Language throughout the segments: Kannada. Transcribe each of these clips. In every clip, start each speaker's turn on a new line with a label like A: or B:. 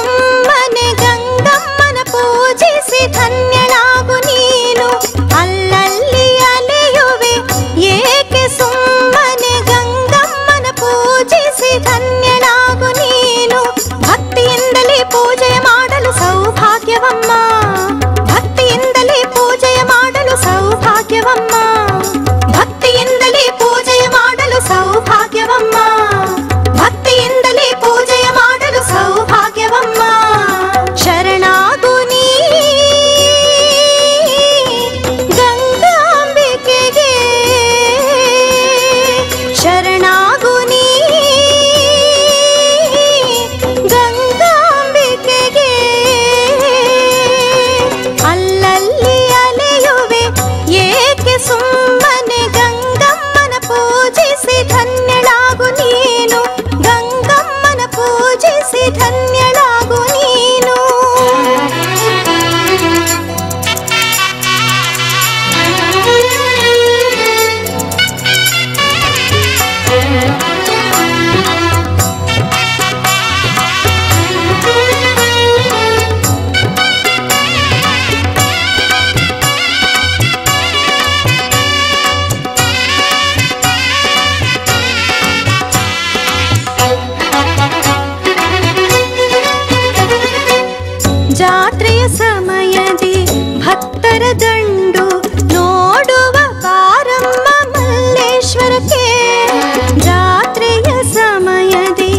A: ಸುಮ್ಮನೆ ಗಂಗಮ್ಮನ ಪೂಜಿಸಿ ಧನ್ಯಳಾಗು ನೀನು. ಅಲ್ಲಲ್ಲಿ ಅಲೆಯುವೆ ಏಕೆ ಸುಮ್ಮನೆ ಗಂಗಮ್ಮನ ಪೂಜಿಸಿ ಧನ್ಯಳಾಗು ನೀನು. ಭಕ್ತಿಯಿಂದಲೇ ಪೂಜೆ ಮಾಡಲು ಸೌಭಾಗ್ಯವಮ್ಮ, ಭಕ್ತಿಯಿಂದಲೇ ಪೂಜೆ ಮಾಡಲು ಸೌಭಾಗ್ಯವಮ್ಮ, ಭಕ್ತಿಯಿಂದಲೇ ಪೂಜೆ ಮಾಡಲು ಸೌಭಾಗ್ಯವಮ್ಮ, ಭಕ್ತಿಯಿಂದಲೇ ಪೂಜೆ ಮಾಡಲು ಸೌಭಾಗ್ಯವಮ್ಮ. ಶರಣಾಗು ನೀ ಗಂಗಾಂಬಿಕೆಗೆ, ಶರಣಾಗು ನೀ ಗಂಗಾಂಬಿಕೆಗೆ. ಅಲ್ಲಲ್ಲಿ ಅಲೆಯುವೆ ಏಕೆ ಸುಮ್ಮನೆ ಗಂಗಮ್ಮನ ಪೂಜಿಸಿ ಧನ್ಯಳಾಗು ನೀನು, ಗಂಗಮ್ಮನ ಪೂಜಿಸಿ ಧನ್ಯಳಾಗು ನೀನು. ಜಾತ್ರೆಯ ಸಮಯದಿ ಭಕ್ತರ ದಂಡು ನೋಡುವ ಬಾರಮ್ಮ ಮಲ್ಲೇಶ್ವರಕ್ಕೆ. ಜಾತ್ರೆಯ ಸಮಯದಿ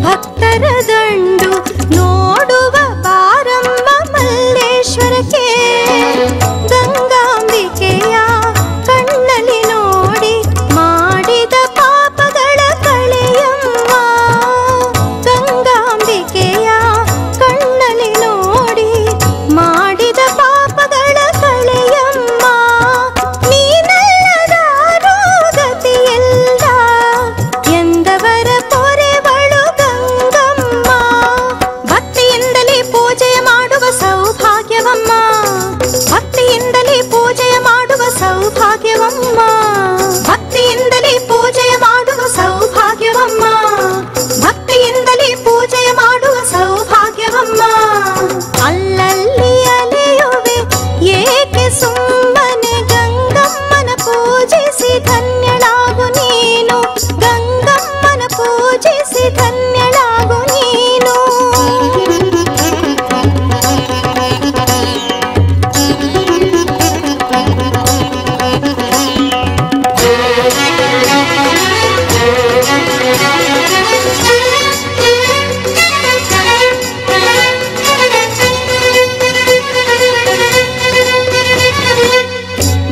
A: ಭಕ್ತರ ದಂಡು ನೋಡುವ ಬಾರಮ್ಮ ಮಲ್ಲೇಶ್ವರಕ್ಕೆ. ಗಂಗಾಂಬಿಕೆಯ ಕಣ್ಣಲ್ಲಿ ನೋಡಿ ಮಾಡಿದ ಪಾಪಗಳ ಕಳೆಯಮ್ಮ, ಗಂಗಾಂಬಿಕೆಯ ಕಣ್ಣಲ್ಲಿ ನೋಡಿ ಮಾಡಿದ ಪಾಪಗಳ ಕಳೆಯಮ್ಮ. ನೀನಲ್ಲದಾರೋ ಗತಿಯಿಲ್ಲ ಎಂದವರ ಪೊರೆವಳು ಗಂಗಮ್ಮ. ಭಕ್ತಿಯಿಂದಲೇ ಪೂಜೆ ಮಾಡುವ ಸೌಭಾಗ್ಯವಮ್ಮ, ಭಕ್ತಿಯಿಂದಲೇ ಪೂಜೆ ಮಾಡುವ ಸೌಭಾಗ್ಯವಮ್ಮ, ಭಕ್ತಿಯಿಂದಲೇ ಪೂಜೆ ಮಾಡುವ ಸೌಭಾಗ್ಯವಮ್ಮ, ಭಕ್ತಿಯಿಂದಲೇ ಪೂಜೆ ಮಾಡುವ ಸೌಭಾಗ್ಯವಮ್ಮ. ಅಲ್ಲಲ್ಲಿ ಅಲೆಯುವೆ ಏಕೆ ಸುಮ್ಮನೆ ಗಂಗಮ್ಮನ ಪೂಜಿಸಿ ಧನ್ಯಳಾಗು ನೀನು, ಗಂಗಮ್ಮನ ಪೂಜಿಸಿ ಧನ್ಯಳಾಗು ನೀನು.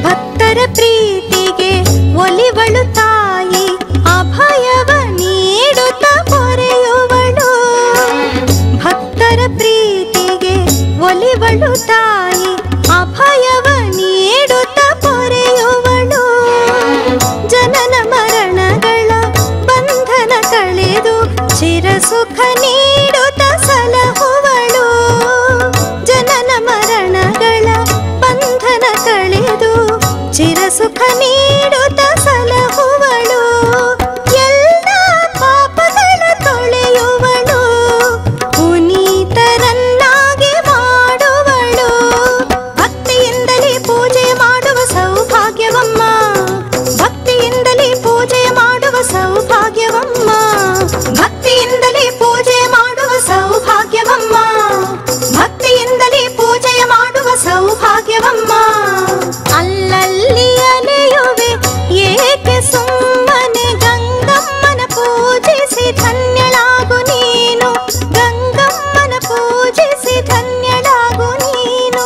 A: ಭಕ್ತರ ಪ್ರೀತಿಗೆ ಒಲಿವಳು ತಾಯಿ, ಅಭಯವ ನೀಡುತ್ತ ಪೊರೆಯುವಳು. ಭಕ್ತರ ಪ್ರೀತಿಗೆ ಒಲಿವಳು ತಾಯಿ, ಅಭಯವ ನೀಡುತ್ತ ಪೊರೆಯುವಳು. ಜನನ ಮರಣಗಳ ಬಂಧನ ಕಳೆದು ಚಿರಸುಖ ನೀಡುತ್ತ ಸಲಹುವಳು. ಜನನ ಮರಣಗಳ ಬಂಧನ ಕಳೆದು ಚಿರಸುಖ ನೀಡುತ್ತ ಸಲಹುವಳು. ಎಲ್ಲ ಪಾಪಗಳ ತೊಳೆಯುವಳು, ಪುನೀತರನ್ನಾಗಿ ಮಾಡುವಳು. ಭಕ್ತಿಯಿಂದಲೇ ಪೂಜೆ ಮಾಡುವ ಸೌಭಾಗ್ಯವಮ್ಮ, ಭಕ್ತಿಯಿಂದಲೇ ಪೂಜೆ ಮಾಡುವ ಸೌಭಾಗ್ಯವಮ್ಮ, ಭಕ್ತಿಯಿಂದಲೇ ಪೂಜೆ ಮಾಡುವ ಸೌಭಾಗ್ಯವಮ್ಮ, ಭಕ್ತಿಯಿಂದಲೇ ಪೂಜೆ ಮಾಡುವ ಸೌಭಾಗ್ಯವಮ್ಮ. ಅಲ್ಲಲ್ಲಿ ಅಲೆಯುವೆ ಏಕೆ ಸುಮ್ಮನೆ ಗಂಗಮ್ಮನ ಪೂಜಿಸಿ ಧನ್ಯಳಾಗು ನೀನು, ಗಂಗಮ್ಮನ ಪೂಜಿಸಿ ಧನ್ಯಳಾಗು ನೀನು.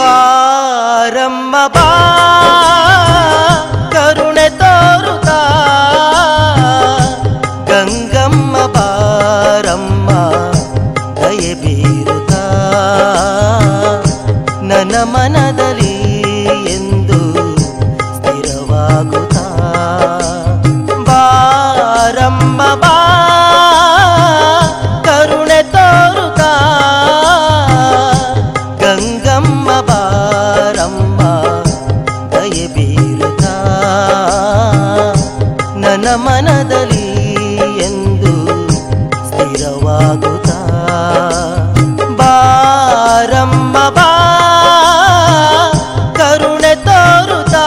B: ಬಾರಮ್ಮ ಬಾ ಕರುಣೆ ತೋರುತ್ತಾ, ಗಂಗಮ್ಮ ಬಾರಮ್ಮ ದಯೆ ಬೀರುತ್ತಾ. ನನ್ನ ಮನದಲ್ಲಿ ಎಂದು ಸ್ಥಿರವಾಗುತ್ತಾ. ಬಾರಮ್ಮ ಬಾ ಕರುಣೆ ತೋರುತ್ತಾ, ಗಂಗಮ್ಮ ಬಾರಮ್ಮ ದಯೆ ಬೀರುತ್ತಾ. ನನ್ನ ಮನದಲ್ಲಿ ಎಂದು ಸ್ಥಿರವಾಗುತ್ತಾ. ಸ್ಥಿರವಾಗುತ್ತಾ ಬಾರಮ್ಮ ಬಾ ಕರುಣೆ ತೋರುತ್ತಾ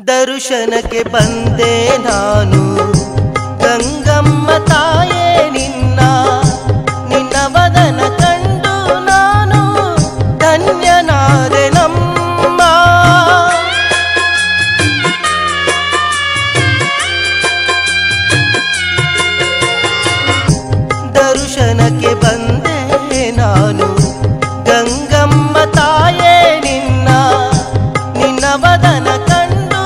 B: ದರ್ಶನಕ್ಕೆ ಬಂದೆ ನಾನು ಗಂಗಮ್ಮ ತಾಯೇ ನಿನ್ನ ವದನ ಕಂಡು ನಾನು ಧನ್ಯನಾದೆ ನಮ್ಮ ದರ್ಶನಕ್ಕೆ ಬಂದೆ ನಾನು ಗಂಗಮ್ಮ ತಾಯೇ ನಿನ್ನ ವದನ ಕಂಡು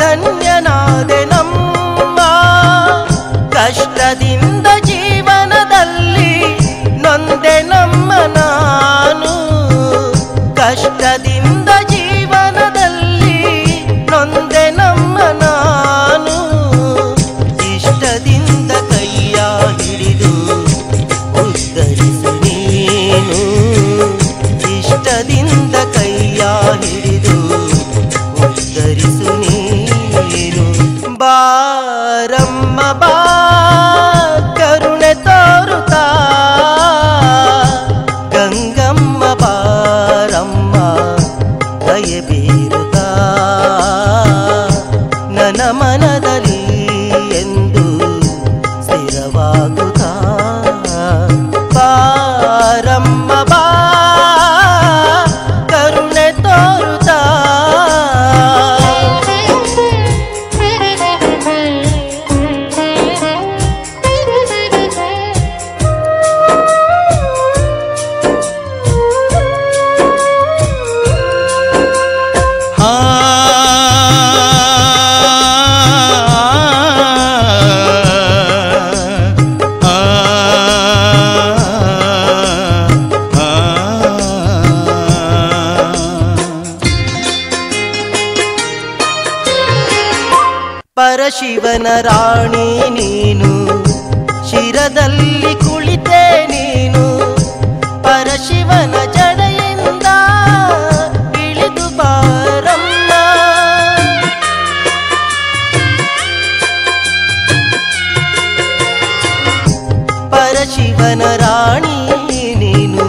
B: ಧನ್ಯನಾದೆ ನಮ್ಮ ಕಷ್ಟದಿಂದ ಜೀವನದಲ್ಲಿ ನೊಂದೆ ನಮ್ಮ ನಾನು ಕಷ್ಟದಿಂದ ಜೀವನದಲ್ಲಿ ನೊಂದೆ ನಮ್ಮ ನಾನು ಇಷ್ಟದಿಂದ ಕೈಯ ಹಿಡಿದು ಉದ್ಧರಿಸು ನೀನು ಇಷ್ಟದಿಂದ ಕೈಯ ಹಿಡಿದು ಉದ್ಧರಿಸು ನೀನು ಬಾರಮ್ಮ ಬಾ ಕರುಣೆ ತೋರುತ್ತಾ ಗಂಗಮ್ಮ ಬಾರಮ್ಮ ದಯೆ ಬೀರುತ್ತಾ ನನ್ನ ಮನದಲ್ಲಿ ಎಂದು ಸ್ಥಿರವಾಗುತ್ತಾ ಬಾರಮ್ಮ ಬಾ ಕರುಣೆ ತೋರುತ್ತಾ ಪರಶಿವನ ರಾಣಿ ನೀನು ಶಿರದಲ್ಲಿ ಕುಳಿತೆ ನೀನು ಪರಶಿವನ ಜಡೆಯಿಂದ ಇಳಿದು ಬಾರಮ್ಮ ಪರಶಿವನ ರಾಣಿ ನೀನು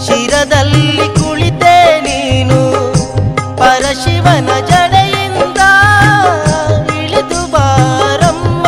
B: ಶಿರದಲ್ಲಿ ಕುಳಿತೆ ನೀನು ಪರಶಿವನ ಜಡೆಯಿಂದ ಇಳಿದು ಬಾರಮ್ಮ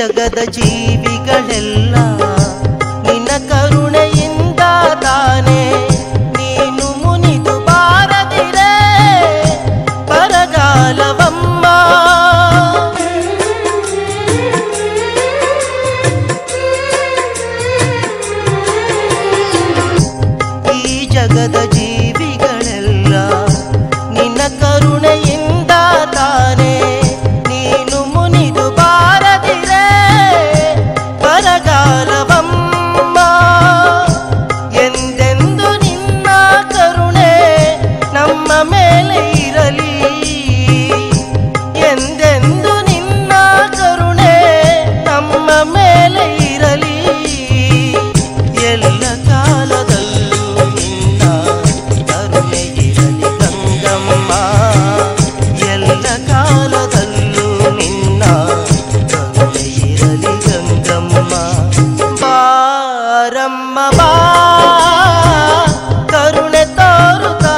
B: ಜಗದ ಜೀವಿಗಳೆಲ್ಲ ನಿನ್ನ ಕರುಣೆಯಿಂದ ತಾನೇ ನೀನು ಮುನಿದು ಬಾರದಿರೆ ಬರಗಾಲವಮ್ಮ. ಈ ಜಗದ ಜೀವಿಗಳೆಲ್ಲ ನಿನ್ನ ಕರುಣೆಯಿಂದ ತಾನೇ ನೀನು ಮುನಿದು ಬಾರದಿರೆ ಬರಗಾಲವಮ್ಮ. ಎಂದೆಂದು ನಿನ್ನ ಕರುಣೆ ನಮ್ಮ ಮೇಲೆ ಇರಲಿ, ಎಂದೆಂದು ನಿನ್ನ ಕರುಣೆ ನಮ್ಮ ಮೇಲೆ ಇರಲಿ. ಎಲ್ಲ ಕಾಲದಲ್ಲೂ ನಿನ್ನ ಕರುಣೆ ಇರಲಿ ಗಂಗಮ್ಮ, ಎಲ್ಲ ಕಾಲದಲ್ಲೂ ನಿನ್ನ ಕರುಣೆ ಇರಲಿ ಗಂಗಮ್ಮ. ಬಾರಮ್ಮ ಬಾ ಕರುಣೆ ತೋರುತ್ತಾ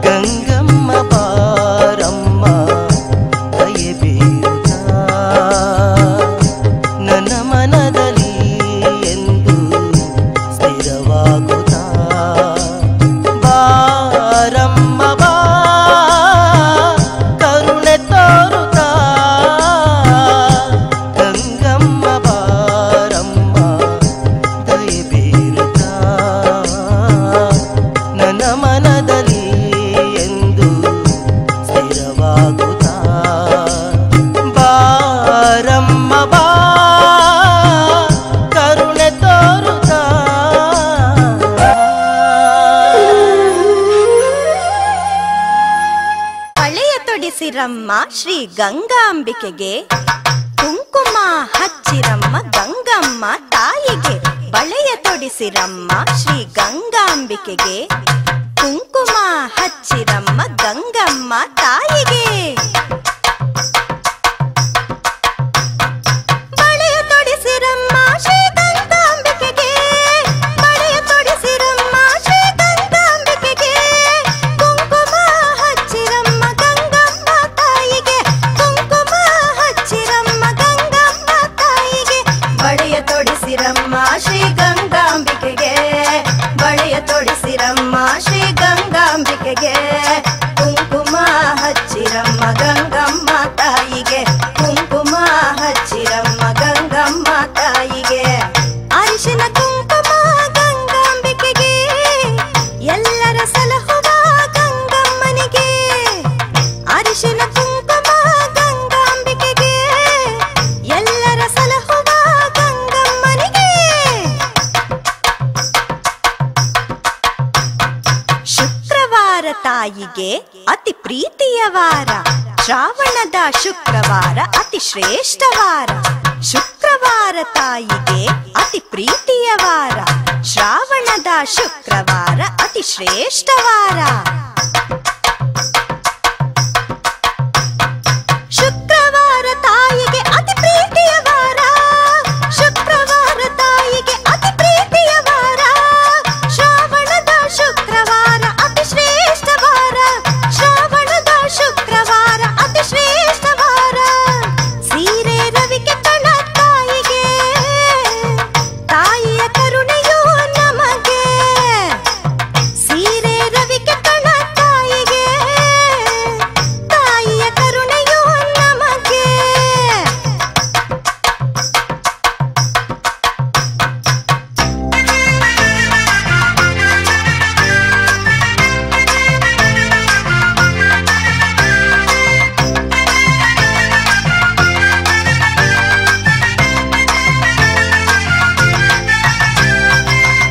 B: ಗಂಗಮ್ಮ, ಬಾರಮ್ಮ ದಯೆ ಬೀರುತ್ತಾ ನನ್ನ ಮನದಲ್ಲಿ ಎಂದು ಸ್ಥಿರವಾಗುತ್ತಾ. ಬಾರಮ್ಮ ಬಾ ಕರುಣೆ ತೋರುತ್ತಾ ಗಂಗಮ್ಮ, ಬಾರಮ್ಮ ದಯೆ ಬೀರುತ್ತಾ ನನ್ನ ಮನದಲ್ಲಿ ಎಂದು ಸ್ಥಿರವಾಗುತ್ತಾ. ಬಾರಮ್ಮ ಬಾ ಕರುಣೆ ತೋರುತ್ತಾ.
A: ಬಳೆಯ ತೊಡಿಸಿರಮ್ಮ ಶ್ರೀ ಗಂಗಾಂಬಿಕೆಗೆ, ಕುಂಕುಮ ಹಚ್ಚಿರಮ್ಮ ಗಂಗಮ್ಮ ತಾಯಿಗೆ. ಬಳೆಯ ತೊಡಿಸಿರಮ್ಮ ಶ್ರೀ ಗಂಗಾಂಬಿಕೆಗೆ, ಕುಂಕುಮ ಹಚ್ಚಿರಮ್ಮ ಗಂಗಮ್ಮ ತಾಯಿಗೆ. ಬಳೆಯ ತೊಡಿಸಿರಮ್ಮ ಶ್ರೀ ಗಂಗಾಂಬಿಕೆಗೆ, ಬಳೆಯ ತೊಡಿಸಿರಮ್ಮ ಶ್ರೀ ಗಂಗಾಂಬಿಕೆಗೆ. ಕುಂಕುಮ ಹಚ್ಚಿರಮ್ಮ ಗಂಗಮ್ಮ ತಾಯಿಗೆ, ಕುಂಕುಮ ಹಚ್ಚಿರಮ್ಮ ಗಂಗಮ್ಮ ತಾಯಿಗೆ. ಬಳೆಯ ತೊಡಿಸಿರಮ್ಮ ಶ್ರೀ ಗಂಗಾಂಬಿಕೆಗೆ, ಬಳೆಯ ತೊಡಿಸಿರಮ್ಮ ಶ್ರೀ ಗಂಗಾಂಬಿಕೆಗೆ. ಕುಂಕುಮ ಹಚ್ಚಿರಮ್ಮ ಗಂಗಮ್ಮ ತಾಯಿಗೆ, ಕುಂಕುಮ ಹಚ್ಚಿರಮ್ಮ ಗಂಗಮ್ಮ ತಾಯಿಗೆ. ಅರಿಶಿನ ಕುಂಕುಮ ಗಂಗಾಂಬಿಕೆಗೆ, ಎಲ್ಲರ ಸಲಹುವ ಗಂಗಮ್ಮನಿಗೆ. ಅರಿಶಿನ ಕುಂಕುಮ ಗಂಗಾಂಬಿಕೆಗೆ, ಎಲ್ಲರ ಸಲಹುವ ಗಂಗಮ್ಮನಿಗೆ. ಶುಕ್ರವಾರ ತಾಯಿಗೆ ಅತಿ ಪ್ರೀತಿಯ ವಾರ, ಶ್ರಾವಣದ ಶುಕ್ರವಾರ ಅತಿ ಶ್ರೇಷ್ಠ ವಾರ. ಶುಕ್ರವಾರ ತಾಯಿಗೆ ಅತಿ ಪ್ರೀತಿಯ ವಾರ, ಶ್ರಾವಣದ ಶುಕ್ರವಾರ ಅತಿ ಶ್ರೇಷ್ಠ ವಾರ. ಶುಕ್ರವಾರ ತಾಯಿಗೆ ಅತಿ ಪ್ರೀತಿಯ ವಾರ, ಶುಕ್ರವಾರ ತಾಯಿಗೆ ಅತಿ ಪ್ರೀತಿಯ ವಾರ. ಶ್ರಾವಣದ ಶುಕ್ರವಾರ ಅತಿ ಶ್ರೇಷ್ಠ ವಾರ, ಶ್ರಾವಣದ ಶುಕ್ರವಾರ ಅತಿ ಶ್ರೇಷ್ಠ ವಾರ. ಸೀರೆ ರವಿಕೆ ಕಣ ತಾಯಿಗೆ, ತಾಯಿಯ ಕರುಣೆಯು ನಮಗೆ. ಸೀರೆ ರವಿಕೆ ಕಣ ತಾಯಿಗೆ, ತಾಯಿಯ ಕರುಣೆಯು ನಮಗೆ.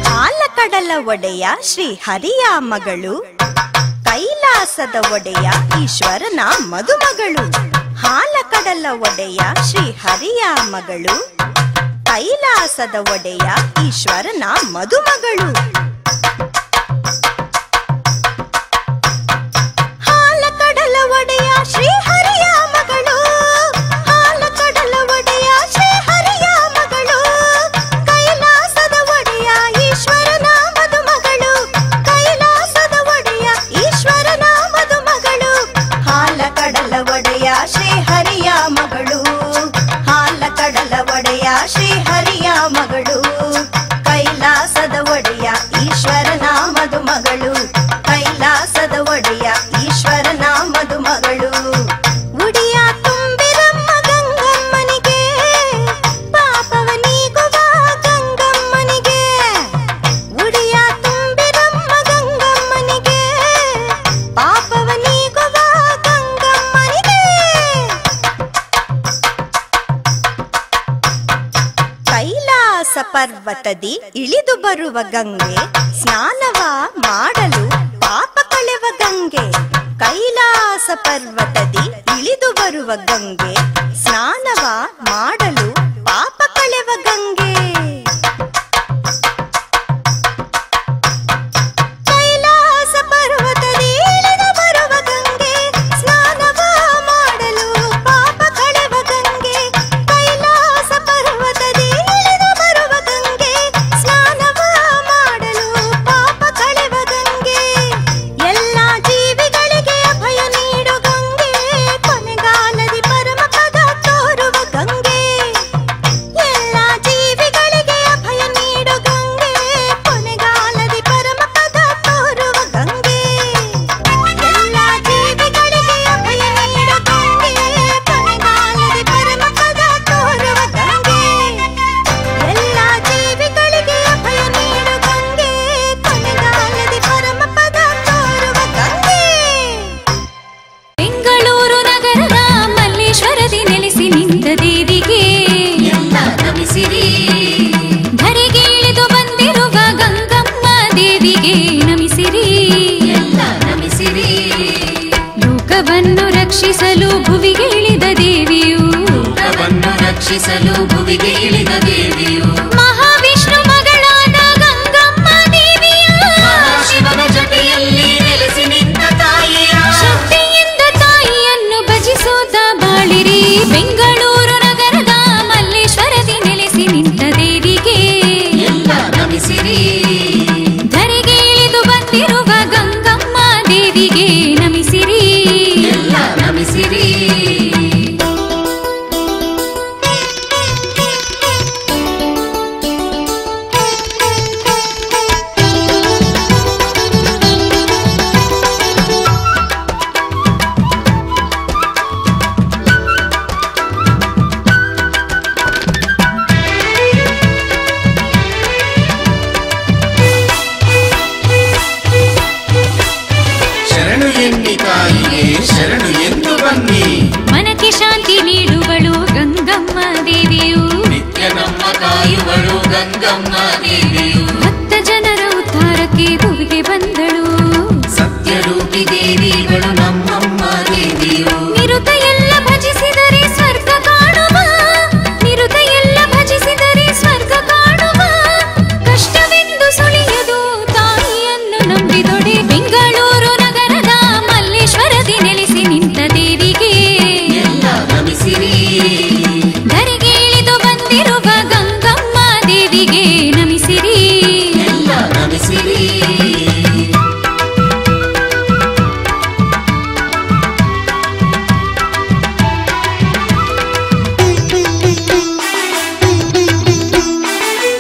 A: ಹಾಲಕಡಲ ಒಡೆಯ ಶ್ರೀ ಹರಿಯ ಮಗಳು, ಕೈಲಾಸದ ಒಡೆಯ ಈಶ್ವರನ ಮದುಮಗಳು. ಹಾಲಕಡಲ ಒಡೆಯ ಶ್ರೀ ಹರಿಯ ಮಗಳು, ಕೈಲಾಸದ ಒಡೆಯ ಈಶ್ವರನ ಮದುಮಗಳು. ಹಾಲಕಡಲ ಒಡೆಯ ಶ್ರೀ ಹರಿಯ ಮಗಳು, ಹಾಲಕಡಲ ಒಡೆಯ ಶ್ರೀ ಹರಿಯ ಮಗಳು. ಕೈಲಾಸದ ಒಡೆಯ ಈಶ್ವರನ ಮದುಮಗಳು, ಕೈಲಾಸದ ಒಡೆಯ ಈಶ್ವರನ ಮದುಮಗಳು. ಹಾಲಕಡಲ ಒಡೆಯ ಶ್ರೀ ಹರಿಯ ಮಗಳು. ಪರ್ವತದಿ ಇಳಿದು ಬರುವ ಗಂಗೆ, ಸ್ನಾನವ ಮಾಡಲು ಪಾಪ ಕಳೆವ ಗಂಗೆ. ಕೈಲಾಸ ಪರ್ವತದಿ ಇಳಿದು ಬರುವ ಗಂಗೆ, ಸ್ನಾನವ ಮಾಡಲು ಪಾಪ ಕಳೆವ ಗಂಗೆ. ಕೈಲಾಸ ಪರ್ವತದಿ ಇಳಿದು ಬರುವ ಗಂಗೆ, ಸ್ನಾನವ ಮಾಡಲು ಪಾಪ ಕಳೆವ ಗಂಗೆ. ಕೈಲಾಸ ಪರ್ವತದಿ ಇಳಿದು ಬರುವ ಗಂಗೆ, ಸ್ನಾನವ ಮಾಡಲು ಪಾಪ ಕಳೆವ ಗಂಗೆ. ಎಲ್ಲ ಜೀವಿಗಳಿಗೆ ಅಭಯ ನೀಡು ಗಂಗೆ, ಕೊನೆಗಾಲದಿ ಪರಮ ಪದ ತೋರುವ ಗಂಗೆ. ಎಲ್ಲ ಜೀವಿಗಳಿಗೆ ಅಭಯ ನೀಡು ಗಂಗೆ, ಕೊನೆಗಾಲದಿ ಪರಮ ಪದ ತೋರುವ ಗಂಗೆ. ಎಲ್ಲ ಜೀವಿಗಳಿಗೆ ಅಭಯ ನೀಡು ಗಂಗೆ, ಕೊನೆಗಾಲದಿ ಪರಮ ಪದ ತೋರುವ ಗಂಗೆ. ಎಲ್ಲ ಜೀವಿಗಳಿಗೆ ಅಭಯ ನೀಡು ಗಂಗೆ, ಕೊನೆಗಾಲದಿ ಪರಮ ಪದ ತೋರುವ ಗಂಗೆ.
C: ಬೆಂಗಳೂರು ನಗರದ ಮಲ್ಲೇಶ್ವರದಿ ನೆಲೆಸಿ ನಿಂತ ದೇವಿಗೆ
D: ಎಲ್ಲ ನಮಿಸಿರಿ.
C: ಧರೆಗೆ ಇಳಿದು ಬಂದಿರುವ ಗಂಗಮ್ಮ ದೇವಿಗೆ ನಮಿಸಿರಿ.
D: ಎಲ್ಲ ನಮಿಸಿರಿ.
C: ಲೋಕವನ್ನು ರಕ್ಷಿಸಲು ಭುವಿಗೆ ಇಳಿದ ದೇವಿಯು,
D: ಲೋಕವನ್ನು ರಕ್ಷಿಸಲು ಭುವಿಗೆ ಇಳಿದ ದೇವಿಯು,
C: ಮಹಾವಿಷ್ಣು ಮಗಳಾದ ಗಂಗಮ್ಮ ದೇವಿಯ
D: ಶಿವನ ಜೊತೆಯಲ್ಲಿ ನೆಲೆಸಿ ನಿಂತ ತಾಯಿಯ
C: ಶಕ್ತಿಯಿಂದ ತಾಯಿಯನ್ನು ಭಜಿಸುತ್ತ ಬಾಳಿರಿ. ಬೆಂಗಳೂರು ನಗರದ ಮಲ್ಲೇಶ್ವರದಿ ನೆಲೆಸಿ ನಿಂತ ದೇವಿಗೆ
D: ಎಲ್ಲ ನಮಿಸಿರಿ.
C: ಧರೆಗೆ ಇಳಿದು ಬಂದಿರುವ ಗಂಗಮ್ಮ ದೇವಿಗೆ ನಮಿಸಿರಿ.
D: ಎಲ್ಲ ನಮಿಸಿರಿ. ಶರಣು ಎನ್ನಿ ತಾಯಿಗೆ ಶರಣು ಎಂದು ಬನ್ನಿ.
C: ಮನಕ್ಕೆ ಶಾಂತಿ ನೀಡುವಳು ಗಂಗಮ್ಮ ದೇವಿಯು,
D: ನಿತ್ಯ ನಮ್ಮ ಕಾಯುವಳು ಗಂಗಮ್ಮ ದೇವಿಯು,
C: ಭಕ್ತ ಜನರ ಉದ್ಧಾರಕ್ಕೆ ಭುವಿಗೆ ಬಂದಳು.
D: ಸತ್ಯರೂಪಿ ದೇವಿಗಳು ನಮ್ಮಮ್ಮ ದೇವಿಯು,
C: ನಿರುತ ಎಲ್ಲ ಭಜಿಸಿದರೆ ಸ್ವರ್ಗ ಕಾಣುವ, ನಿರುತ ಎಲ್ಲ ಭಜಿಸಿದರೆ ಸ್ವರ್ಗ ಕಾಣುವ. ಕಷ್ಟವೆಂದು ಸುಳಿಯದು ತಾಯಿಯನ್ನು ನಂಬಿದೊಡೆ. ಬೆಂಗಳೂರು ನಗರದ ಮಲ್ಲೇಶ್ವರದಿ ನೆಲೆಸಿ ನಿಂತ ದೇವಿಗೆ
D: ಎಲ್ಲ ನಮಿಸಿರಿ.
C: ಧರೆಗೆ ಇಳಿದು ಬಂದಿರುವ ಗಂಗಮ್ಮ ದೇವಿಗೆ ನಮಿಸಿರಿ.
D: ಎಲ್ಲ ನಮಿಸಿರಿ.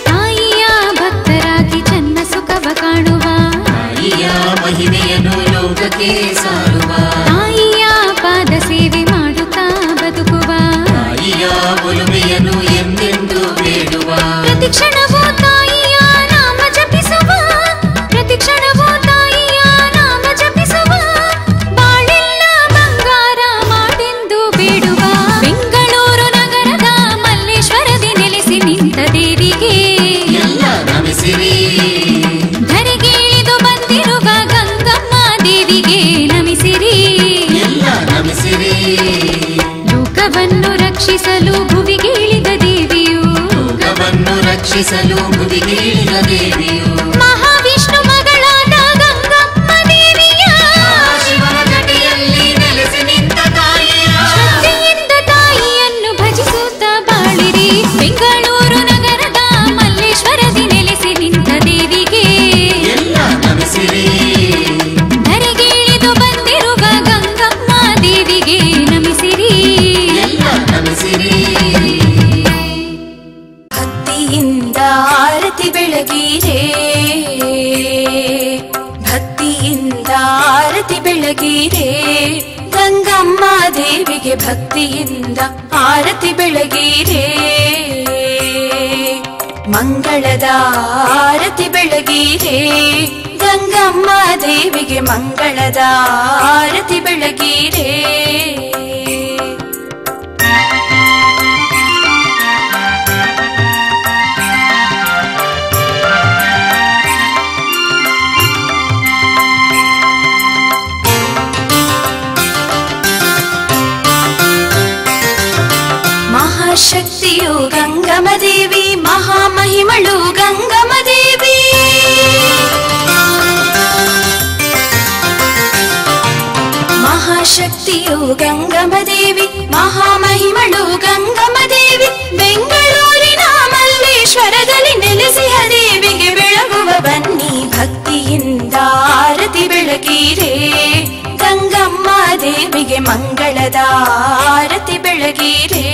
C: ತಾಯಿಯ ಭಕ್ತರಾಗಿ ಚೆನ್ನ ಸುಖವ ಕಾಣುವ,
D: ತಾಯಿಯ ಮಹಿಮೆಯನ್ನು ಲೋಕಕ್ಕೆ ಸಾರುವ,
C: ತಾಯಿಯ ಪಾದ ಸೇವೆ ಮಾಡುತ್ತಾ ಬದುಕುವ,
D: ತಾಯಿಯ ಒಲುಮೆಯನ್ನು ಎಂದೆಂದು ಬೇಡುವ,
C: ಪ್ರತಿಕ್ಷಣವೂ ತಾಯಿಯ ನಾಮ ಜಪಿಸುವ, ಪ್ರತಿಕ್ಷಣವೂ ತಾಯಿಯ ನಾಮ ಜಪಿಸುವ. ಬಾಳೆಲ್ಲ ಬಂಗಾರ ಮಾಡೆಂದು ಬೇಡುವ. ಬೆಂಗಳೂರು ನಗರದ ಮಲ್ಲೇಶ್ವರದಿ ನೆಲೆಸಿ ನಿಂತ ದೇವಿಗೆ
D: ಎಲ್ಲ ನಮಿಸಿರಿ.
C: ಧರೆಗೆ ಇಳಿದು ಬಂದಿರುವ ಗಂಗಮ್ಮ ದೇವಿಗೆ ನಮಿಸಿರಿ.
D: ಎಲ್ಲ ನಮಿಸಿರಿ.
C: ಲೋಕವನ್ನು ರಕ್ಷಿಸಲು ಭುವಿಗೆ ಇಳಿದ ದೇವಿಯು,
D: ಲೋಕವನ್ನು ರಕ್ಷಿಸಲು ಭುವಿಗೆ ಇಳಿದ ದೇವಿಯು,
C: ಮಹಾವಿಷ್ಣು ಮಗಳಾದ ಗಂಗಮ್ಮ ದೇವಿಯ
D: ಶಿವನ ಜೊತೆಯಲ್ಲಿ ನೆಲೆಸಿ ನಿಂತ ತಾಯಿಯ
C: ಶಕ್ತಿಯಿಂದ ತಾಯಿಯನ್ನು ಭಜಿಸುತ್ತ ಬಾಳಿರಿ. ಬೆಂಗಳೂರು ನಗರದ ಮಲ್ಲೇಶ್ವರದಿ ನೆಲೆಸಿ ನಿಂತ ದೇವಿಗೆ
D: ಎಲ್ಲ ನಮಿಸಿರಿ.
C: ಧರೆಗೆ ಇಳಿದು ಬಂದಿರುವ ಗಂಗಮ್ಮ ದೇವಿಗೆ ನಮಿಸಿರಿ.
D: ಎಲ್ಲ ನಮಿಸಿರಿ.
A: ಭಕ್ತಿಯಿಂದ ಆರತಿ ಬೆಳಗಿರೆ, ಭಕ್ತಿಯಿಂದ ಆರತಿ ಬೆಳಗಿರೆ, ಗಂಗಮ್ಮ ದೇವಿಗೆ ಭಕ್ತಿಯಿಂದ ಆರತಿ ಬೆಳಗಿರೆ. ಮಂಗಳದ ಆರತಿ ಬೆಳಗಿರೆ, ಗಂಗಮ್ಮ ದೇವಿಗೆ ಮಂಗಳದ ಆರತಿ ಬೆಳಗಿರೆ. ಮಹಾಶಕ್ತಿಯು ಗಂಗಮ್ಮ ದೇವಿ, ಮಹಾಮಹಿಮಳು ಗಂಗಮ್ಮ ದೇವಿ. ಬೆಂಗಳೂರಿನ ಮಲ್ಲೇಶ್ವರದಲ್ಲಿ ನೆಲೆಸಿಹ ದೇವಿಗೆ ಬೆಳಗುವ ಬನ್ನಿ, ಭಕ್ತಿಯಿಂದ ಆರತಿ ಬೆಳಗಿರೆ. ಗಂಗಮ್ಮ ದೇವಿಗೆ ಮಂಗಳದ ಆರತಿ ಬೆಳಗಿರೆ,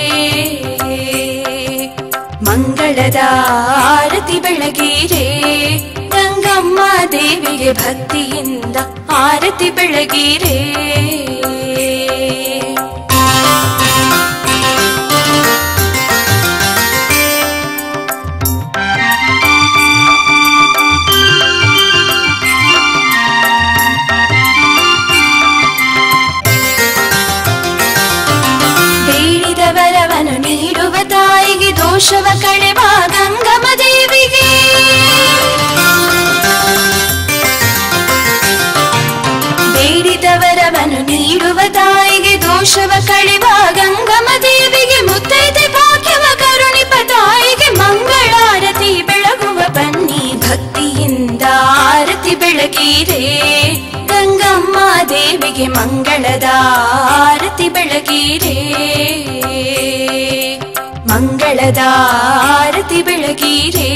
A: ಮಂಗಳದ ಆರತಿ ಬೆಳಗಿರೆ. ಗಂಗಮ್ಮ ದೇವಿಗೆ ಭಕ್ತಿಯಿಂದ ಆರತಿ ಬೆಳಗಿರೆ. ಬೇಡಿದವರವನು ನೀಡುವ ತಾಯಿಗೆ, ದೋಷವ ಕಳೆವ ಗಂಗಮ್ಮ ದೇವಿಗೆ. ಬೇಡಿದವರವನು ನೀಡುವ ತಾಯಿಗೆ, ದೋಷವ ಕಳೆವ ಗಂಗಮ್ಮ ದೇವಿಗೆ. ಮುತ್ತೈದೆ ಭಾಗ್ಯವ ಕರುಣಿಪ ತಾಯಿಗೆ, ಮಂಗಳಾರತಿ ಬೆಳಗುವ ಬನ್ನಿ, ಭಕ್ತಿಯಿಂದ ಆರತಿ ಬೆಳಗಿರೆ. ಗಂಗಮ್ಮ ದೇವಿಗೆ ಮಂಗಳದ ಆರತಿ ಬೆಳಗಿರೆ, ಮಂಗಳದ ಆರತಿ ಬೆಳಗಿರೆ.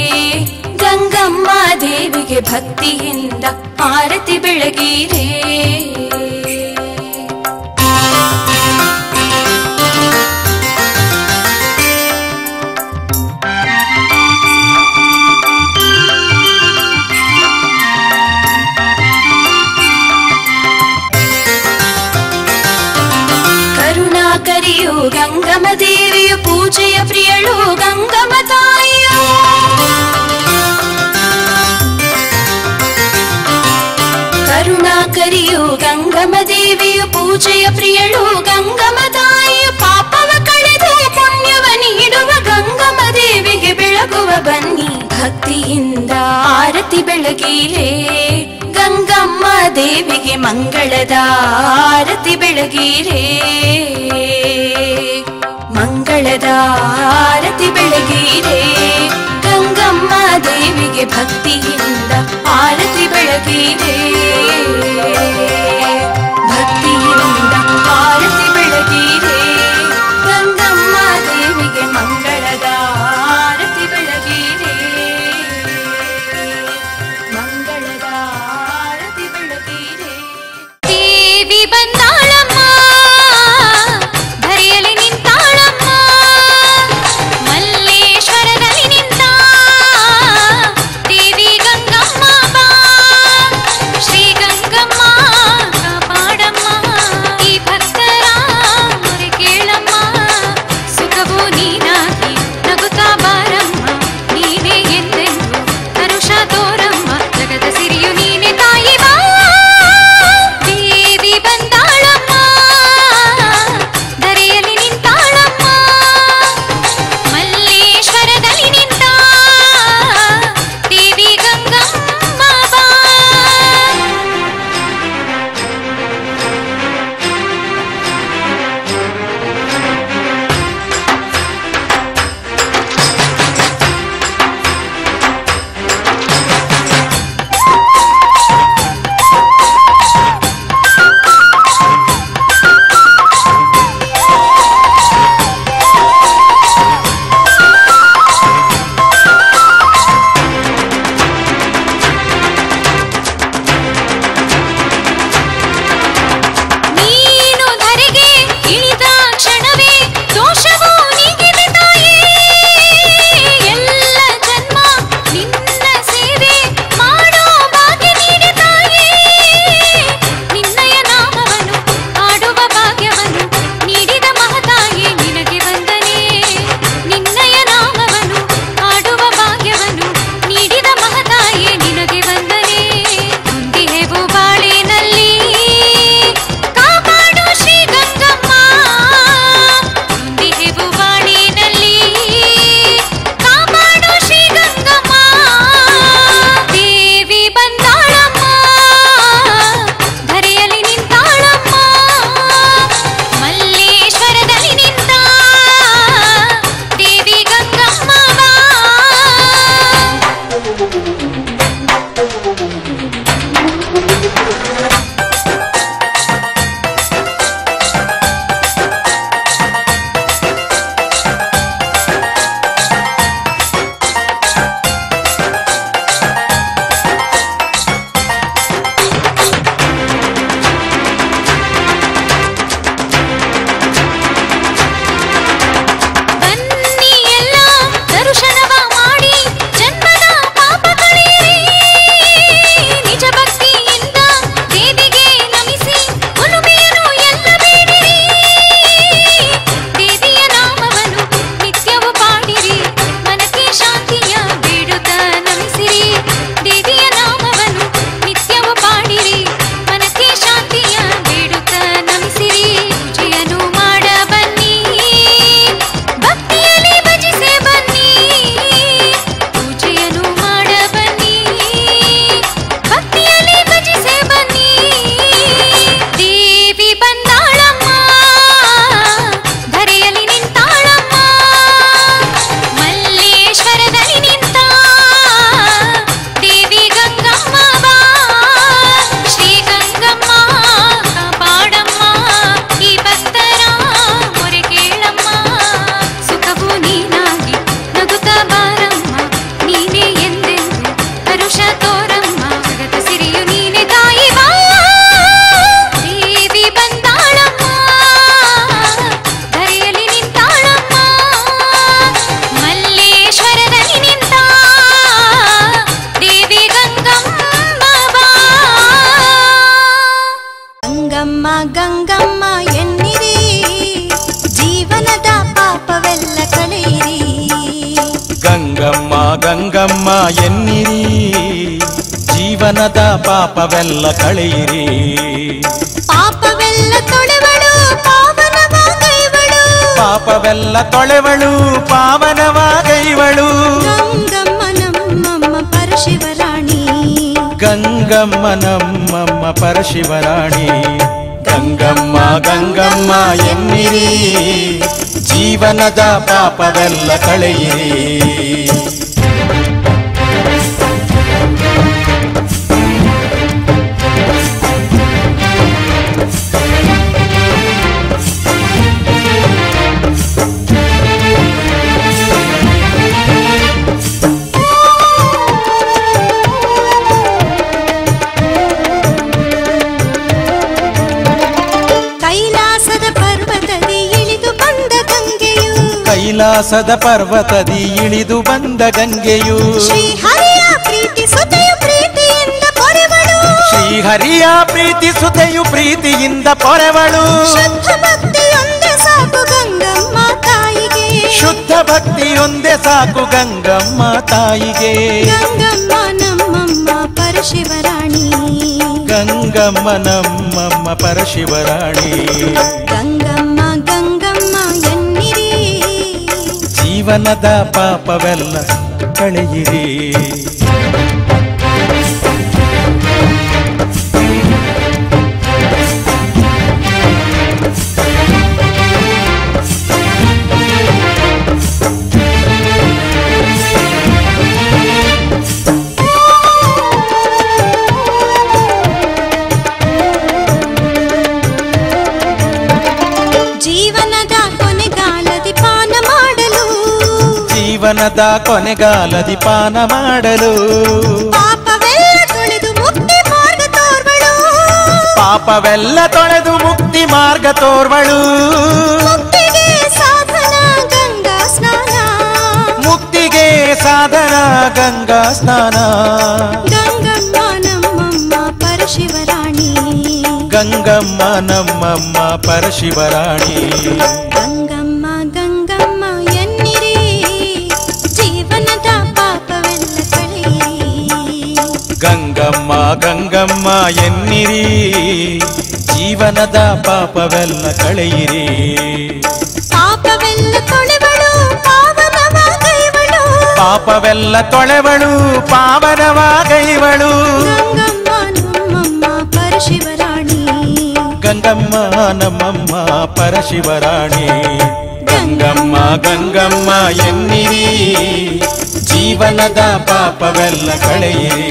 A: ಗಂಗಮ್ಮ ದೇವಿಗೆ ಭಕ್ತಿಯಿಂದ ಆರತಿ ಬೆಳಗಿರೆ. ಕರುಣಾಕರಿಯು ಗಂಗಮ್ಮ ದೇವಿಯು, ಪೂಜೆಯ ಪ್ರಿಯಳು ಗಂಗಮ್ಮ ತಾಯಿಯು. ಕರುಣಾಕರಿಯು ಗಂಗಮ್ಮ ದೇವಿಯು, ಪೂಜೆಯ ಪ್ರಿಯಳು ಗಂಗಮ್ಮ ತಾಯಿಯು. ಪಾಪವ ಕಳೆದು ಪುಣ್ಯವ ನೀಡುವ ಗಂಗಮ್ಮ ದೇವಿಗೆ ಬೆಳಗುವ ಬನ್ನಿ, ಭಕ್ತಿಯಿಂದ ಆರತಿ ಬೆಳಗಿರೆ. ಗಂಗಮ್ಮ ದೇವಿಗೆ ಮಂಗಳದ ಆರತಿ ಬೆಳಗಿರೆ, ಮಂಗಳದ ಆರತಿ ಬೆಳಗಿರೆ. ಗಂಗಮ್ಮ ದೇವಿಗೆ ಭಕ್ತಿಯಿಂದ ಆರತಿ ಬೆಳಗಿರೆ, ಭಕ್ತಿಯಿಂದ ಆರತಿ ಬೆಳಗಿರೆ. ಗಂಗಮ್ಮ ದೇವಿಗೆ ಮಂಗಳದ ಆರತಿ ಬೆಳಗಿರೆ, ಮಂಗಳದ ಆರತಿ ಬೆಳಗಿರೆ.
C: ದೇವಿ ಬಂದಾಳಮ್ಮ, ಧರೆಯಲ್ಲಿ ನಿಂತಾಳಮ್ಮ, ಮಲ್ಲೇಶ್ವರದಲ್ಲಿ ನಿಂತ ದೇವಿ ಗಂಗಮ್ಮ ಬಾ. ಶ್ರೀ ಗಂಗಮ್ಮ ಗಂಗಮ್ಮ ಗಂಗಮ್ಮ ಎನ್ನಿರಿ, ಜೀವನದ ಪಾಪವೆಲ್ಲ ಕಳೆಯಿರಿ.
E: ಗಂಗಮ್ಮ ಗಂಗಮ್ಮ ಎನ್ನಿರಿ, ಜೀವನದ ಪಾಪವೆಲ್ಲ ಕಳೆಯಿರಿ.
C: ಪಾಪವೆಲ್ಲ ತೊಳೆವಳು ಪಾವನವಾಗೈವಳು,
E: ಪಾಪವೆಲ್ಲ ತೊಳೆವಳು ಪಾವನವಾಗೈವಳು.
C: ಗಂಗಮ್ಮ ನಮ್ಮಮ್ಮ ಪರಶಿವರಾಣಿ,
E: ಗಂಗಮ್ಮ ನಮ್ಮಮ್ಮ ಪರಶಿವರಾಣಿ. ಗಂಗಮ್ಮ ಗಂಗಮ್ಮ ಎನ್ನಿರಿ, ಜೀವನದ ಪಾಪವೆಲ್ಲ ಕಳೆಯಿರಿ. ಕೈಲಾಸದ ಪರ್ವತದಿ ಇಳಿದು ಬಂದ ಗಂಗೆಯು,
C: ಶ್ರೀಹರಿಯ ಪ್ರೀತಿ ಸುತೆಯು ಪ್ರೀತಿಯಿಂದ ಪೊರೆವಳು,
E: ಶ್ರೀಹರಿಯ ಪ್ರೀತಿ ಸುತೆಯು ಪ್ರೀತಿಯಿಂದ ಪೊರೆವಳು.
C: ಶುದ್ಧ ಭಕ್ತಿಯೊಂದೇ ಸಾಕು ಗಂಗಮ್ಮ ತಾಯಿಗೆ,
E: ಶುದ್ಧ ಭಕ್ತಿಯೊಂದೇ ಸಾಕು ಗಂಗಮ್ಮ ತಾಯಿಗೆ.
C: ಗಂಗಮ್ಮ ನಮ್ಮಮ್ಮ ಪರಶಿವರಾಣಿ,
E: ಗಂಗಮ್ಮ ನಮ್ಮಮ್ಮ ಪರಶಿವರಾಣಿ.
C: ಗಂಗಮ್ಮ ಗಂಗಮ್ಮ ಎನ್ನಿರಿ,
E: ಜೀವನದ ಪಾಪವೆಲ್ಲ ಕಳೆಯಿರಿ.
C: ಜೀವನದ ಕೊನೆಗಾಲದಿ ಪಾನ ಮಾಡಲು,
E: ಜೀವನದ ಕೊನೆಗಾಲದಿ ಪಾನ ಮಾಡಲು.
C: ಪಾಪವೆಲ್ಲ ತೊಳೆದು ಮುಕ್ತಿ ಮಾರ್ಗ ತೋರ್ವಳು,
E: ಪಾಪವೆಲ್ಲ ತೊಳೆದು ಮುಕ್ತಿ ಮಾರ್ಗ ತೋರ್ವಳು.
C: ಮುಕ್ತಿಗೆ ಸಾಧನ ಗಂಗಾ ಸ್ನಾನ,
E: ಮುಕ್ತಿಗೆ ಸಾಧನ ಗಂಗಾ ಸ್ನಾನ.
C: ಗಂಗಮ್ಮ ನಮ್ಮಮ್ಮ ಪರಶಿವರಾಣಿ,
E: ಗಂಗಮ್ಮ ನಮ್ಮಮ್ಮ ಪರಶಿವರಾಣಿ.
C: ಗಂಗಮ್ಮ ಗಂಗಮ್ಮ ಎನ್ನಿರಿ, ಜೀವನದ ಪಾಪವೆಲ್ಲ ಕಳೆಯಿರಿ.
E: ಗಂಗಮ್ಮ ಗಂಗಮ್ಮ ಎನ್ನಿರಿ, ಜೀವನದ ಪಾಪವೆಲ್ಲ ಕಳೆಯಿರಿ.
C: ಪಾಪವೆಲ್ಲ ತೊಳೆವಳು ಪಾವನವಾಗೈವಳು,
E: ಪಾಪವೆಲ್ಲ ತೊಳೆವಳು ಪಾವನವಾಗೈವಳು.
C: ಗಂಗಮ್ಮ ನಮ್ಮಮ್ಮ ಪರಶಿವರಾಣಿ,
E: ಗಂಗಮ್ಮ ನಮ್ಮಮ್ಮ ಪರಶಿವರಾಣಿ. ಗಂಗಮ್ಮ ಗಂಗಮ್ಮ ಎನ್ನಿರಿ, ಜೀವನದ ಪಾಪವೆಲ್ಲ ಕಳೆಯಿರಿ.